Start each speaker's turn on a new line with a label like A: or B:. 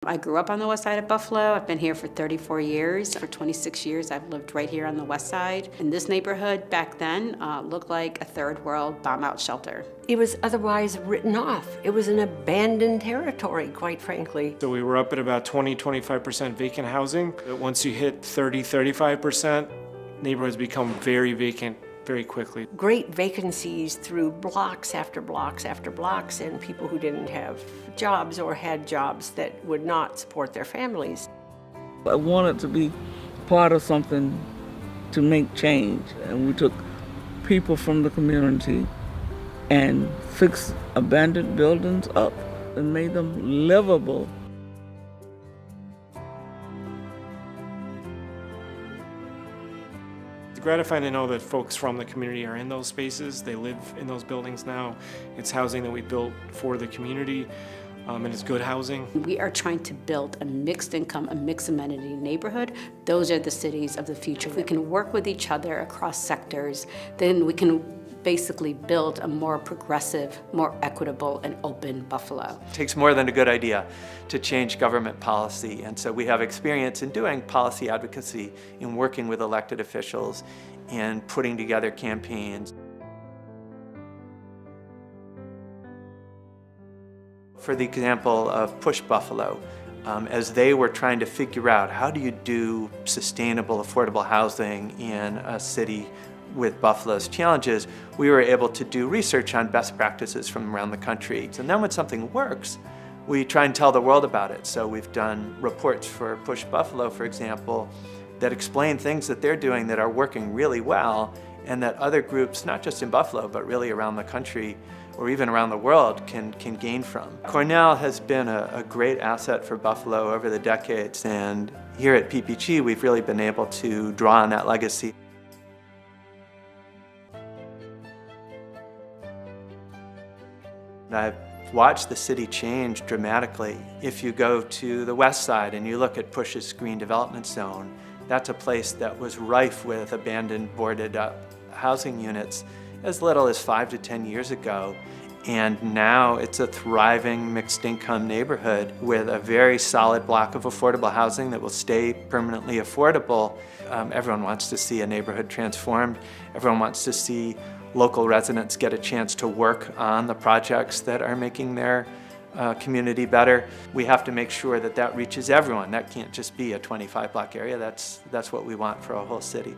A: I grew up on the west side of Buffalo. I've been here for 34 years. For 26 years, I've lived right here on the west side. And this neighborhood back then looked like a third world bomb-out shelter.
B: It was otherwise written off. It was an abandoned territory, quite frankly.
C: So we were up at about 20-25% vacant housing. But once you hit 30-35%, neighborhoods become very vacant very quickly.
B: Great vacancies through blocks after blocks after blocks, and people who didn't have jobs or had jobs that would not support their families.
D: I wanted to be part of something to make change, and we took people from the community and fixed abandoned buildings up and made them livable.
C: It's gratifying to know that folks from the community are in those spaces. They live in those buildings now. It's housing that we built for the community, and it's good housing.
A: We are trying to build a mixed income, a mixed amenity neighborhood. Those are the cities of the future. If we can work with each other across sectors, then we can basically build a more progressive, more equitable, and open Buffalo.
E: It takes more than a good idea to change government policy, and so we have experience in doing policy advocacy, in working with elected officials, and putting together campaigns. For the example of Push Buffalo, as they were trying to figure out how do you do sustainable, affordable housing in a city with Buffalo's challenges, we were able to do research on best practices from around the country. And then when something works, we try and tell the world about it. So we've done reports for Push Buffalo, for example, that explain things that they're doing that are working really well, and that other groups, not just in Buffalo, but really around the country or even around the world, can gain from. Cornell has been a great asset for Buffalo over the decades, and here at PPG, we've really been able to draw on that legacy. I've watched the city change dramatically. If you go to the west side and you look at Push's Green Development Zone, that's a place that was rife with abandoned, boarded up housing units as little as 5 to 10 years ago. And now it's a thriving mixed income neighborhood with a very solid block of affordable housing that will stay permanently affordable. Everyone wants to see a neighborhood transformed. Everyone wants to see local residents get a chance to work on the projects that are making their community better. We have to make sure that that reaches everyone. That can't just be a 25-block area. That's what we want for a whole city.